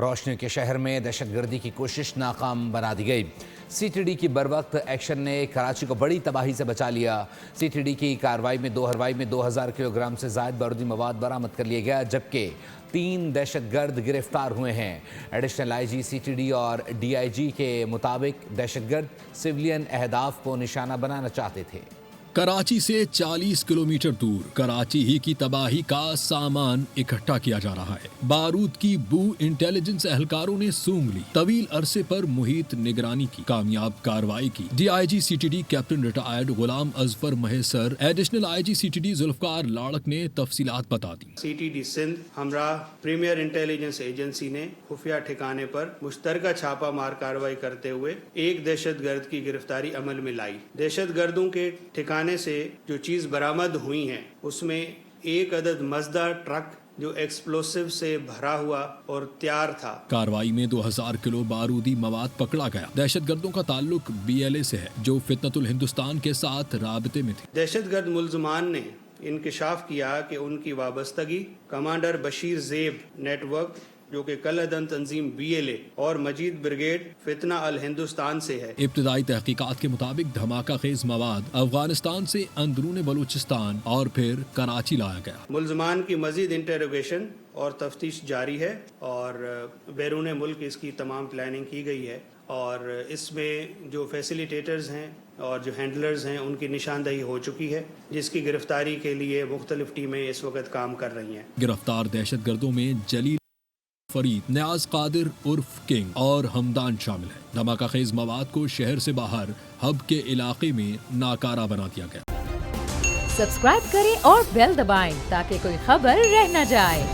روشنی کے شہر میں دہشت گردی کی کوشش ناکام بنا دی گئی۔ سی ٹی ڈی کی بروقت ایکشن نے کراچی کو بڑی تباہی سے بچا لیا۔ سی ٹی ڈی کی کارروائی میں 2000 کلو گرام سے زائد بارودی مواد برآمد کر لیا گیا، جبکہ 3 دہشت گرد گرفتار ہوئے ہیں۔ Additional I G C T D اور ڈی آئی جی کے مطابق دہشت گرد سویلین اہداف کو نشانہ بنانا چاہتے تھے۔ کراچی سے 40 کلومیٹر دور کراچی ہی کی تباہی کا سامان اکٹھا کیا جا رہا ہے۔ بارود کی بو انٹیلیجنس اہلکاروں نے سونگ لی۔ طویل عرصے پر محیط نگرانی کی کامیاب کارروائی کی۔ D I G C T D captain retired Ghulam Azfar Mahesar, additional I G C T D Zulfiqar Larak نے تفصیلات بتا دی۔ سی ٹی ڈی سندھ ہمراہ پریمیئر انٹیلیجنس ایجنسی نے خفیہ ٹھکانے پر مشترکہ چھاپہ مار کارروائی کرتے ہوئے ایک دہشت گرد کی گرفتاری عمل میں لائی۔ دہشت گردوں کے ٹھکانے سے جو چیز برآمد ہوئی ہیں اس میں 1 عدد مزدہ ٹرک جو ایکسپلوسیو سے بھرا ہوا اور تیار تھا۔ کارروائی میں 2000 کلو بارودی مواد پکڑا گیا۔ دہشت گردوں کا تعلق بی ایل اے سے ہے، جو فتنۃ الہندوستان کے ساتھ رابطے میں تھے۔ دہشت گرد ملزمان نے انکشاف کیا کہ ان کی وابستگی کمانڈر بشیر زیب نیٹ ورک جو کہ کل عدن تنظیم بی ایل اے اور مجید بریگیڈ فتنہ الہندوستان سے ہے۔ ابتدائی تحقیقات کے مطابق دھماکہ خیز مواد افغانستان سے اندرون بلوچستان اور پھر کراچی لایا گیا۔ ملزمان کی مزید انٹروگیشن اور تفتیش جاری ہے اور بیرون ملک اس کی تمام پلاننگ کی گئی ہے، اور اس میں جو فیسیلیٹیٹرز ہیں اور جو ہینڈلرز ہیں ان کی نشاندہی ہو چکی ہے، جس کی گرفتاری کے لیے مختلف ٹیمیں اس وقت کام کر رہی ہیں۔ گرفتار دہشت گردوں میں جلیل فرید، نیاز قادر عرف کنگ اور ہمدان شامل ہیں۔ دھماکہ خیز مواد کو شہر سے باہر ہب کے علاقے میں ناکارہ بنا دیا گیا۔ سبسکرائب کریں اور بیل دبائیں تاکہ کوئی خبر رہ نہ جائے۔